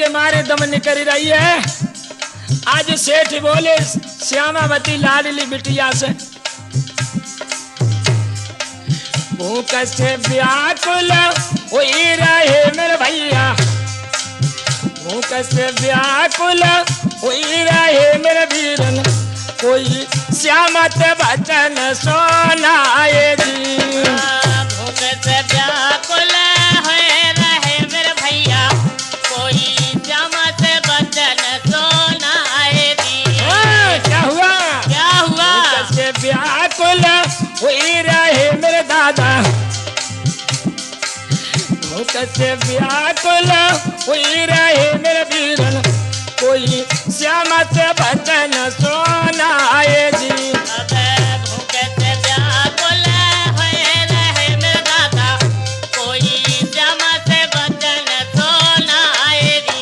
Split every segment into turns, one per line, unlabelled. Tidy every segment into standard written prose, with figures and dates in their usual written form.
के मारे दम निकल रही है। आज सेठ बोले श्यामावती लाडली बिटिया से, भूख से व्याकुल हुई रहे मेरे भैया, भूख से व्याकुल हुई रहे मेरे वीरन, कोई श्यामत बचन सुनाए जी।
भूख से व्याकुल हुए रहे मेरे भैया, कोई श्यामत बचन सुनाए जी।
क्या हुआ?
क्या हुआ?
भूख से व्याकुल हुई रहे मेरे दादा, भूख से व्याकुल हुई रहे मेरे वीरन, कोई श्यामत बचन सुनाए जी।
अब भूख से व्याकुल हुए रहे मेरे दादा, कोई श्यामत बचन सुनाए जी।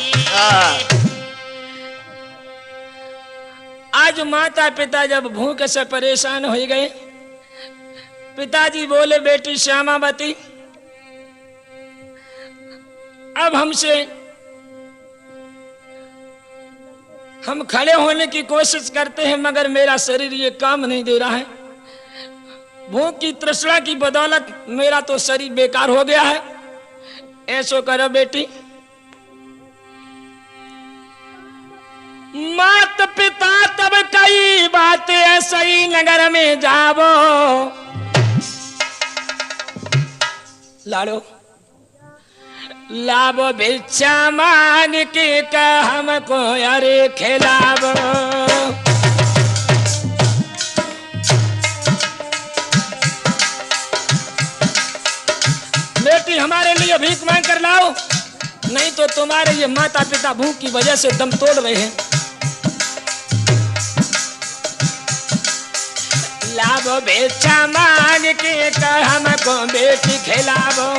आज माता पिता जब भूख से परेशान हो गए, पिताजी बोले बेटी श्यामावती, अब हम खड़े होने की कोशिश करते हैं मगर मेरा शरीर ये काम नहीं दे रहा है। भूख की तृष्णा की बदौलत मेरा तो शरीर बेकार हो गया है। ऐसो करो बेटी, माता पिता तब कई बातें सही नगर में जावो, लाड़ो लाभो भिक्षा मांग के हमको अरे खिलावो। बेटी हमारे लिए भीख मांग कर लाओ, नहीं तो तुम्हारे ये माता पिता भूख की वजह से दम तोड़ रहे हैं। लाभो भिक्षा मांग के हमको बेटी खिलावो।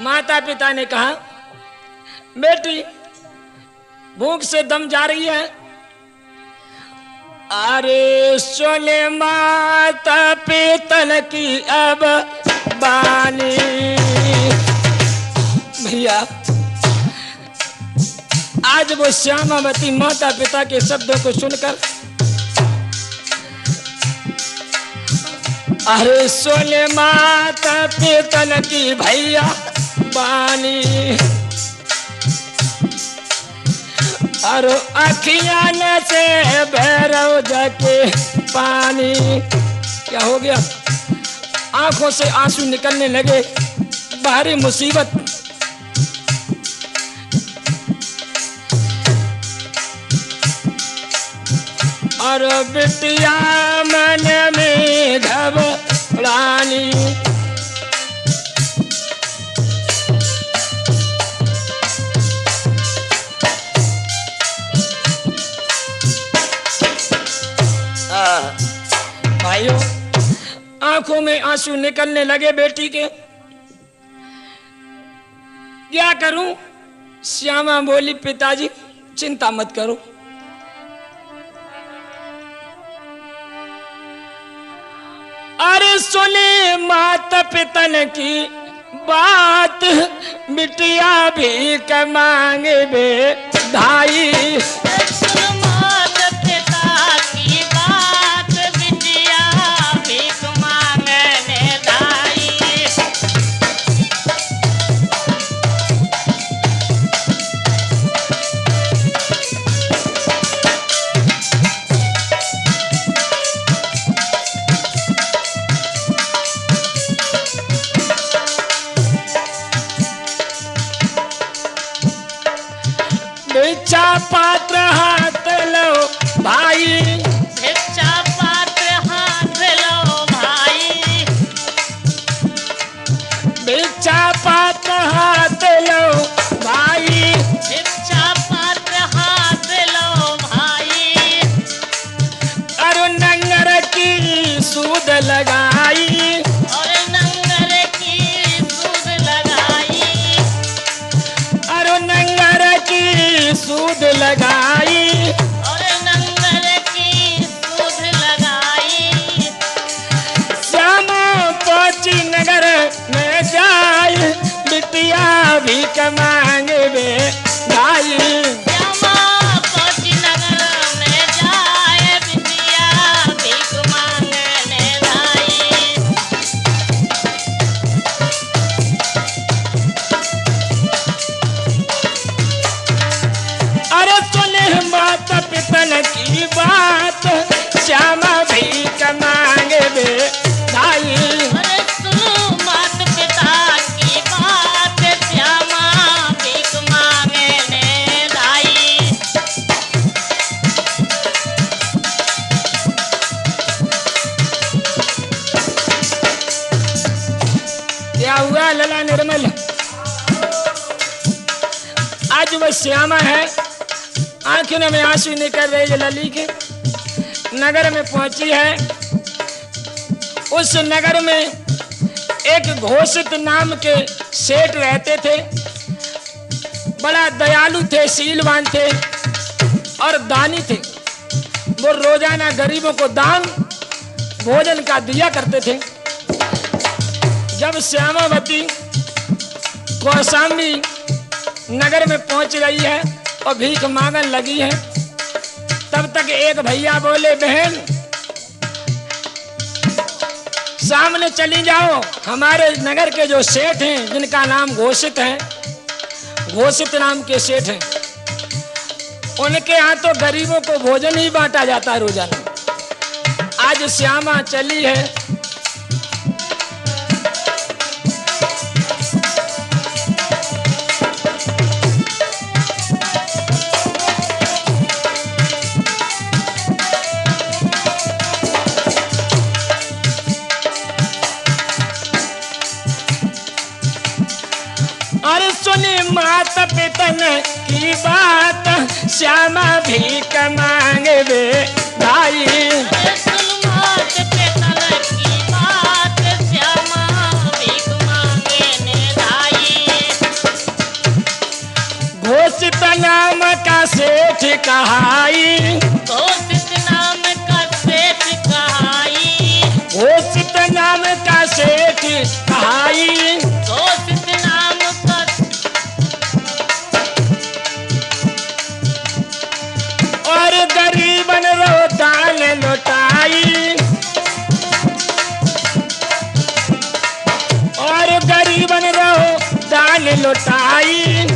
माता पिता ने कहा बेटी भूख से दम जा रही है। अरे सुने माता पिता की अब बानी, भैया आज वो श्यामावती माता पिता के शब्दों को सुनकर, अरे सुने माता पिता की भैया बानी, और अखियां से भैरव जाके पानी। क्या हो गया? आंखों से आंसू निकलने लगे। भारी मुसीबत। और बिटिया मन में घबरानी, भाइयों आंखों में आंसू निकलने लगे बेटी के। क्या करूं? श्यामा बोली पिताजी चिंता मत करो, अरे सुने माता पिता की बात, बिटिया भी मांगे बे धाई। भिक्षा पात्र हाथ लो भाई,
भिक्षा पात्र हाथ लो भाई,
भिक्षा पात्र हाथ लो भाई,
भिक्षा पात्र हाथ लो भाई।
अरे नंगर की सूद लगाई,
और नंगर की सूद लगाई,
अरे नंगर की सूद लगाई,
और नंगर की सूद लगाई।
बिटिया भीख मांगे बे भाई।
श्यामा कोची नगर में जाए बिटिया भीख मांगने जाई।
अरे सुने माता पिता की बात, श्यामा भीख मांगे बे भाई।
अरे सुनो मात पिता की बात, श्यामा भीख मांगने जाई।
क्या हुआ लला निर्मल? आज वह श्यामा है, आंखों में आंसू निकल रहे हैं लली के। नगर में पहुंची है। उस नगर में एक घोषित नाम के सेठ रहते थे। बड़ा दयालु थे, शीलवान थे और दानी थे। वो रोजाना गरीबों को दान भोजन का दिया करते थे। जब श्यामावती कौशाम्बी नगर में पहुंच गई है और भीख मांगने लगी है, तब तक एक भैया बोले, बहन सामने चली जाओ। हमारे नगर के जो सेठ हैं, जिनका नाम घोषित है, घोषित नाम के सेठ हैं, उनके यहाँ तो गरीबों को भोजन ही बांटा जाता है रोजाना। आज श्यामा चली है। अरे सुनी माता पितन की बात, श्यामा भीख मांगे बे भाई।
अरे सुन मात पिता की बात, श्यामा भीख मांगने जाई।
घोषित नाम का सेठ कहाई।
घोषित नाम का सेठ कहाई।
घोषित नाम का सेठ कहाई।
घोषित नाम का
और गरीबन रो दान लौटाई। और गरीबन रो दान लौटाई।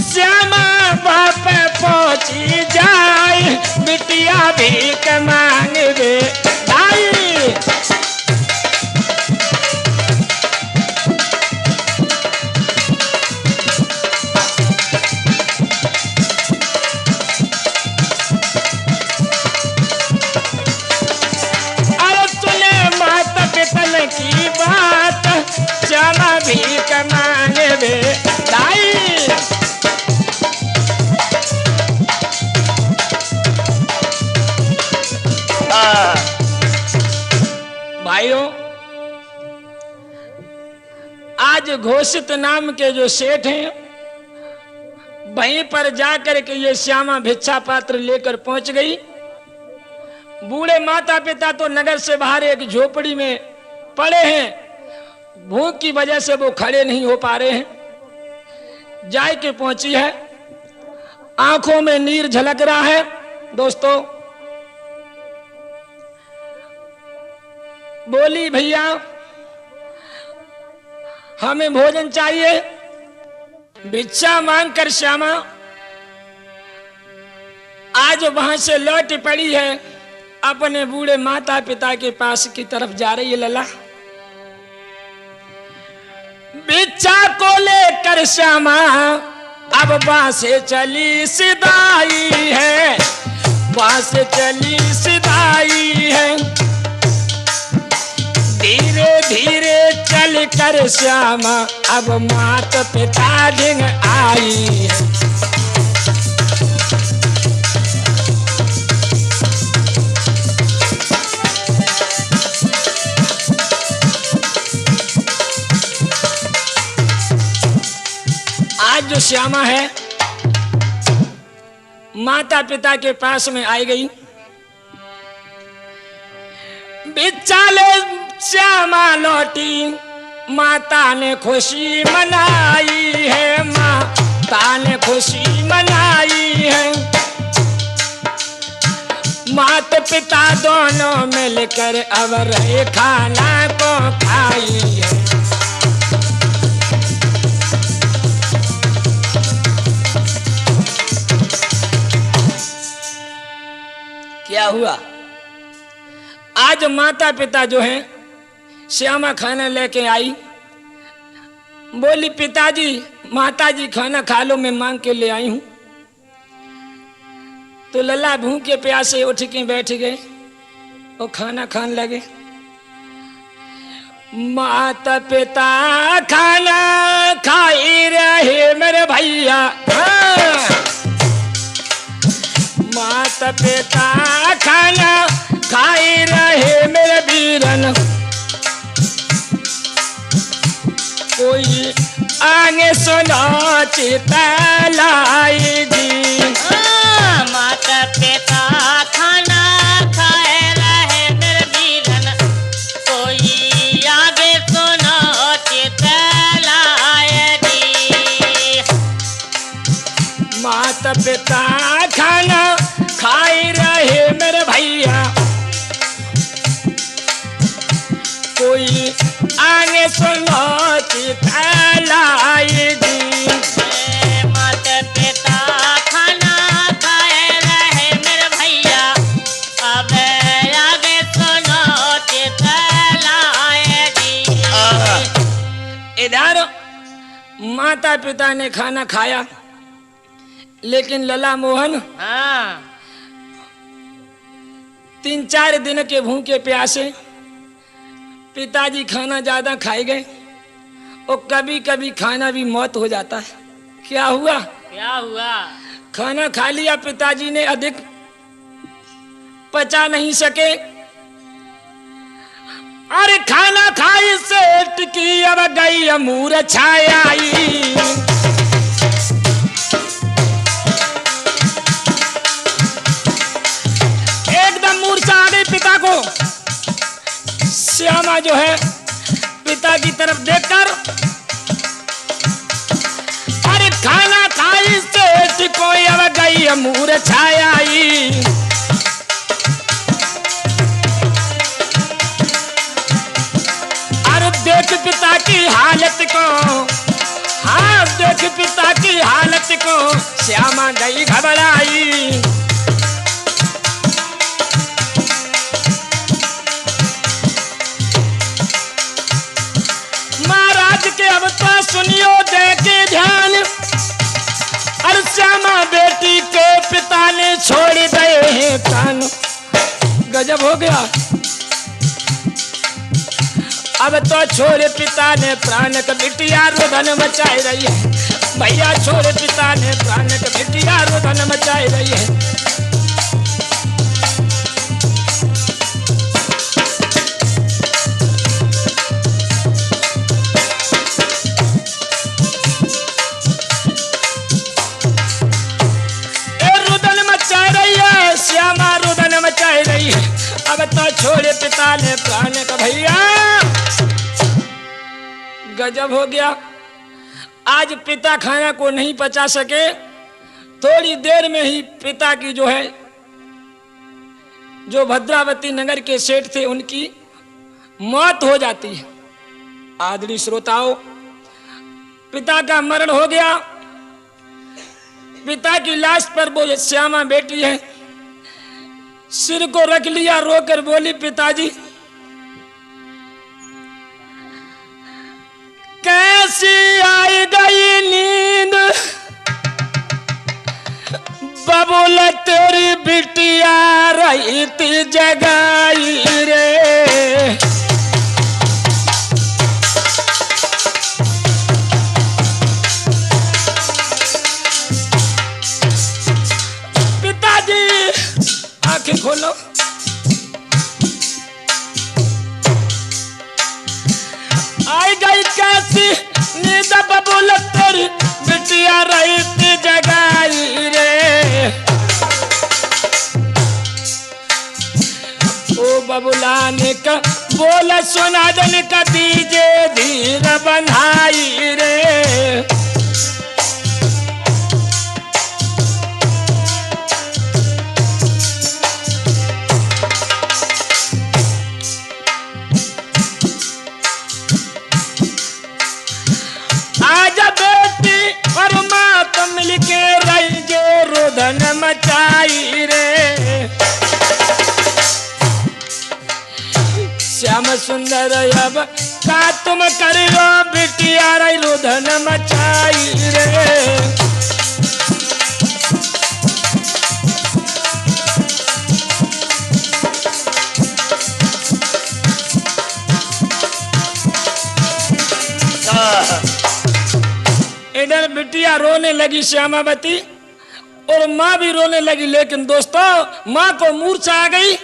श्यामा बाप पहुंची जाए, बिटिया भीख मांगे भाई। अरे सुने माता पिता की बात, श्यामा भीख मांगे भाई। भाइयों, आज घोषित नाम के जो सेठ हैं, वहीं पर जाकर के ये श्यामा भिक्षा पात्र लेकर पहुंच गई। बूढ़े माता पिता तो नगर से बाहर एक झोपड़ी में पड़े हैं। भूख की वजह से वो खड़े नहीं हो पा रहे हैं। जाय के पहुंची है, आंखों में नीर झलक रहा है। दोस्तों, बोली, भैया हमें भोजन चाहिए। भिक्षा मांगकर श्यामा आज वहां से लौट पड़ी है, अपने बूढ़े माता पिता के पास की तरफ जा रही है। लला, भिक्षा को लेकर श्यामा अब वहां से चली सिधाई है। वहां से चली सिधाई है। धीरे धीरे चल कर श्यामा अब मात पिता ढिंग आई है। आज जो श्यामा है माता पिता के पास में आई गई। बिचाले श्यामा लौटी, माता ने खुशी मनाई है, माता ने खुशी मनाई है। माता पिता दोनों मिलकर अब रहे खाना को खाई है। क्या हुआ? आज माता पिता जो हैं, श्यामा खाना लेके आई, बोली पिताजी माताजी खाना खा लो, मैं मांग के ले आई हूं। तो लल्ला भूखे प्यासे उठ के बैठ गए और खाना खाने लगे। माता पिता खाना खाई रहे मेरे भैया, माता पिता खाना खाई रहे मेरे वीरन। कोई आगे सुनो चिता लाएगी।
माता पिता खाना खाए रहे मेरे वीरन, कोई आगे सुनो चिता लाएगी।
माता पिता खाना खाई रहे मेरे भैया, कोई आगे सुनो चिता लाएगी।
माता पिता खाना खाए रहे मेरे भैया, अब आगे सुनो चिता लाएगी।
इधर माता पिता ने खाना खाया, लेकिन लला मोहन
हाँ
3-4 दिन के भूखे प्यासे पिताजी खाना ज्यादा खाए गए और कभी कभी खाना भी मौत हो जाता है। क्या हुआ?
क्या हुआ?
खाना खा लिया पिताजी ने, अधिक पचा नहीं सके। अरे खाना खाई से टिकी अब गई अमूर छाई। एकदम मूर्छा आ गई पिता को। श्यामा जो है पिता की तरफ देखकर, अरे खाना खाई से कोई अब गई अमूर छाई। अरे देख पिता की हालत को, हाँ देख पिता की हालत को, श्यामा गई घबराई। अब तो सुनियो देखे ध्यान, अरे श्यामा बेटी के पिता ने छोड़ दे हैं कान। गजब हो गया। अब तो छोड़े पिता ने प्राण का बिटिया रुदन मचाई रही है। भैया छोड़े पिता ने प्राण का बिटिया रुदन मचाई रही है। श्यामा रुदन मचाई रही है। अब तो छोड़े पिता ने प्राण का भैया। गजब हो गया। आज पिता खाना को नहीं पचा सके, थोड़ी देर में ही पिता की जो है, जो भद्रावती नगर के सेठ थे, उनकी मौत हो जाती है। आदरणीय श्रोताओं, पिता का मरण हो गया। पिता की लाश पर वो श्यामा बेटी है, सिर को रख लिया, रोकर बोली पिताजी कैसी आई गई नींद, बबुल तेरी बिटिया रही थी जगाई रे। पिताजी आंखें खोलो। आई गई कैसी नींद, बबुल तेरी बिटिया रही थी जगाई रे। ओ बबुला ने का बोला सुनादन का दीजे धीर बंधाई रे। आजा बेटी और माँ तो मिलके रही जो रुदन मचाई रे। श्याम सुंदर अब का तुम करियो बिटिया रही रुदन मचाई रे। इधर बिटिया रोने लगी श्यामावती और माँ भी रोने लगी, लेकिन दोस्तों माँ को मूर्छा आ गई।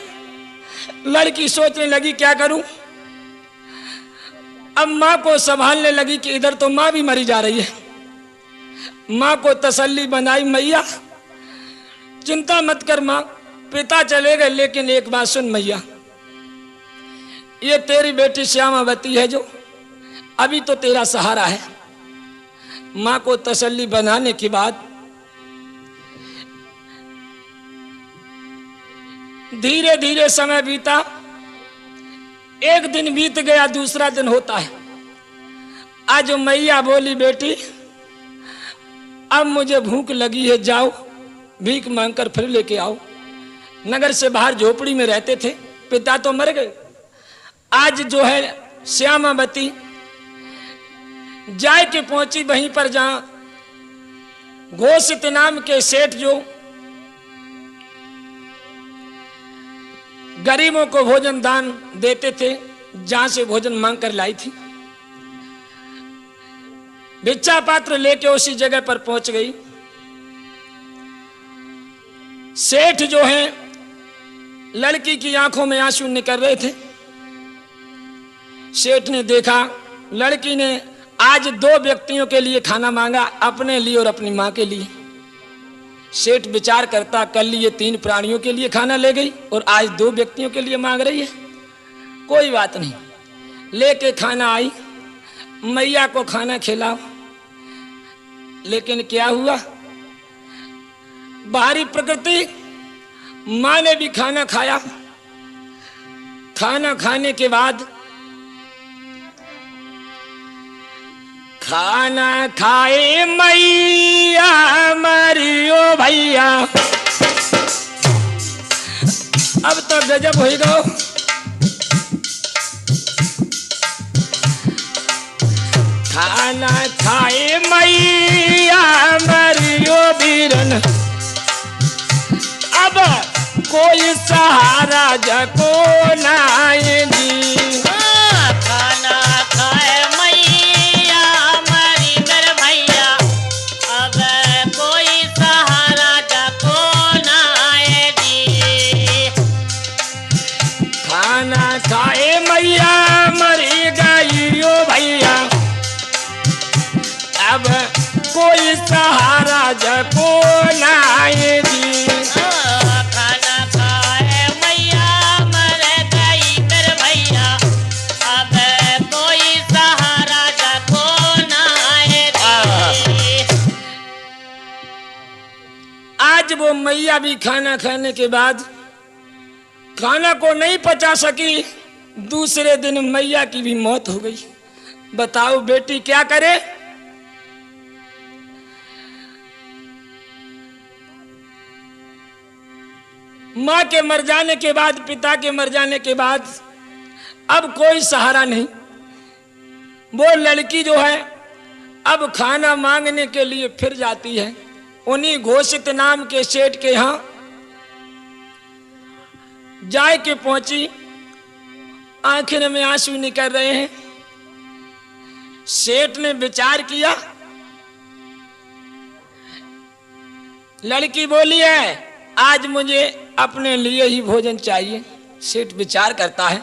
लड़की सोचने लगी क्या करूं। अब माँ को संभालने लगी कि इधर तो माँ भी मरी जा रही है। माँ को तसल्ली बनाई, मैया चिंता मत कर माँ, पिता चले गए लेकिन एक बात सुन मैया, ये तेरी बेटी श्यामावती है जो अभी तो तेरा सहारा है। माँ को तसल्ली बनाने के बाद धीरे धीरे समय बीता। एक दिन बीत गया, दूसरा दिन होता है। आज मैया बोली बेटी अब मुझे भूख लगी है, जाओ भीख मांगकर फिर लेके आओ। नगर से बाहर झोपड़ी में रहते थे, पिता तो मर गए। आज जो है श्यामावती जाए के पहुंची वहीं पर जहां घोषित नाम के सेठ जो गरीबों को भोजन दान देते थे, जहां से भोजन मांग कर लाई थी। भिक्षा पात्र लेके उसी जगह पर पहुंच गई। सेठ जो है लड़की की आंखों में आंसू निकल रहे थे। सेठ ने देखा लड़की ने आज 2 व्यक्तियों के लिए खाना मांगा, अपने लिए और अपनी मां के लिए। सेठ विचार करता कल ये 3 प्राणियों के लिए खाना ले गई और आज 2 व्यक्तियों के लिए मांग रही है। कोई बात नहीं, लेके खाना आई, मैया को खाना खिलाओ। लेकिन क्या हुआ, बाहरी प्रकृति, मां ने भी खाना खाया। खाना खाने के बाद खाना खाए मैया मरियो भैया। अब तो गजब हो गो। खाना खाए मैया मरियो बीरन, अब कोई सहारा जको नाए जी।
खाना खाए मैया मरी मेरे भैया, अब कोई सहारा जको नाए जी।
खाना खाए मैया मरी गई ओ भैया, अब कोई सहारा जको नाए जी।
खाना खाए मैया मर गई मेरे भैया, अब कोई सहारा जको नाए जी।
आज वो मैया भी खाना खाने के बाद खाना को नहीं पचा सकी। दूसरे दिन मैया की भी मौत हो गई। बताओ बेटी क्या करे। मां के मर जाने के बाद, पिता के मर जाने के बाद अब कोई सहारा नहीं। वो लड़की जो है अब खाना मांगने के लिए फिर जाती है उन्हीं घोषित नाम के सेठ के यहां। जाए के पहुंची, आंखें में आंसू निकल रहे हैं। सेठ ने विचार किया, लड़की बोली है आज मुझे अपने लिए ही भोजन चाहिए। सेठ विचार करता है,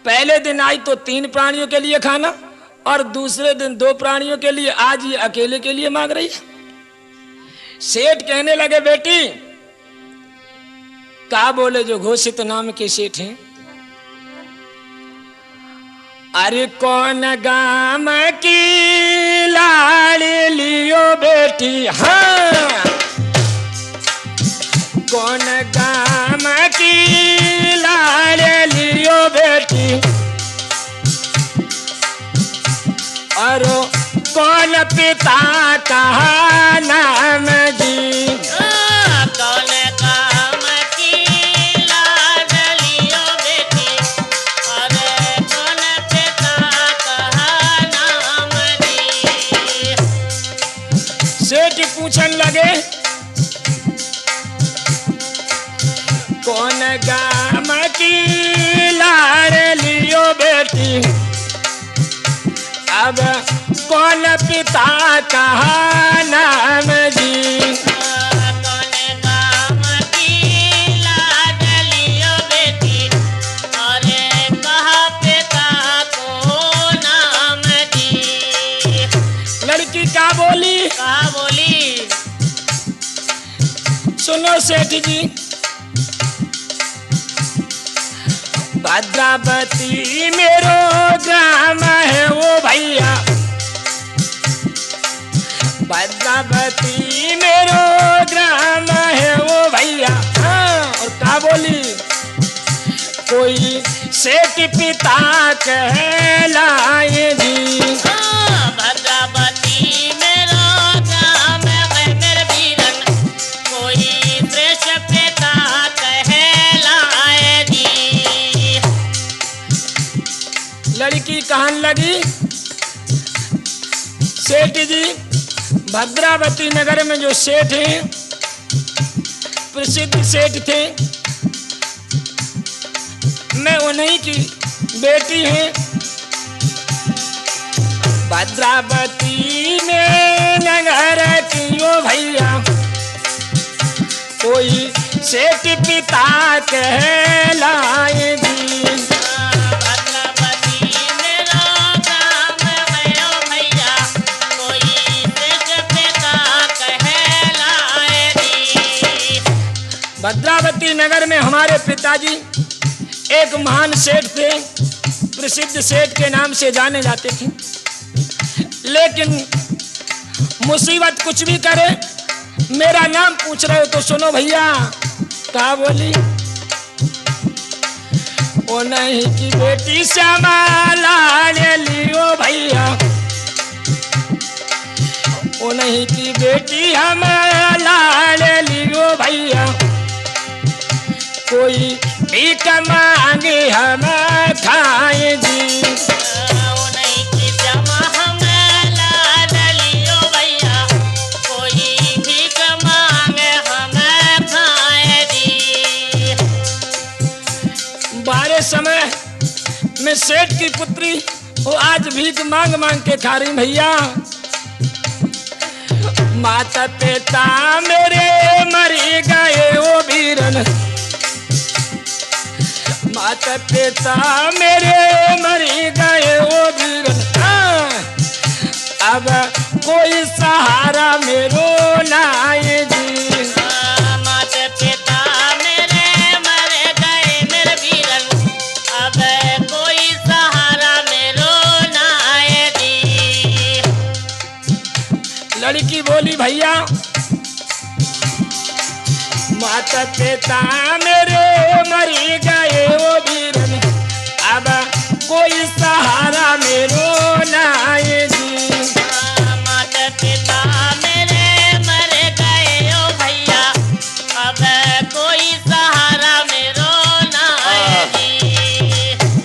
पहले दिन आई तो 3 प्राणियों के लिए खाना और दूसरे दिन 2 प्राणियों के लिए, आज ये अकेले के लिए मांग रही है। सेठ कहने लगे बेटी क्या बोले जो घोषित नाम के सेठ हैं, अरे कौन गाम की लाड़ी लियो बेटी, हाँ कौन गाम की लाड़ी लियो बेटी, और कौन पिता का नाम जी।
कौन काम की लाडलियो बेटी, और कौन पिता का नाम जी।
सेठ पूछन लगे कौन गाम की लाड़ लियो बेटी, अब कौन पिता का नाम जी।
कौन काम की लाडलियो बेटी, और कहा पिता को नाम जी।
लड़की क्या बोली,
कहा बोली,
सुनो सेठ जी, भद्रावती मेरो ग्राम है वो भैया, भद्रावती मेरो ग्राम है वो भैया, हाँ और क्या बोली, कोई सेठ पिता कहलाए जी।
भद्रावती मेरा ग्राम है मेरे वीरन, कोई श्रेष्ठ पिता कहलाए जी।
लड़की कहन लगी सेठ जी, भद्रावती नगर में जो सेठ हैं प्रसिद्ध सेठ थे, मैं उन्हीं की बेटी हूँ। भद्रावती में नगर की ओ भैया, कोई सेठ पिता कहलाए जी।
भद्रावती मेरा ग्राम है ओ भैया, कोई श्रेष्ठ पिता कहलाए जी।
भद्रावती नगर में हमारे पिताजी एक महान सेठ थे, प्रसिद्ध सेठ के नाम से जाने जाते थे, लेकिन मुसीबत कुछ भी करे मेरा नाम पूछ रहे हो तो सुनो भैया, क्या बोली, ओ नहीं की बेटी श्यामा लाने लियो भैया, ओ नहीं की बेटी हम लाने लियो भैया, कोई भीख मांगे हम खाए जी।
वो नहीं कि जमा हम लाडलियो भैया, कोई भीख मांगे हम खाए जी।
बारे समय में सेठ की पुत्री वो आज भीख मांग मांग के खा रही भैया। माता पिता मेरे मरी गए वो वीरन, माता पिता मेरे मरी गए वो वीरन, अब कोई सहारा मेरो नाए जी।
माता पिता मेरे मर गए मेरे वीरन, अब कोई सहारा मेरो नाए जी।
लड़की बोली भैया, माता पिता मेरे मरी गए वो वीरन, अब कोई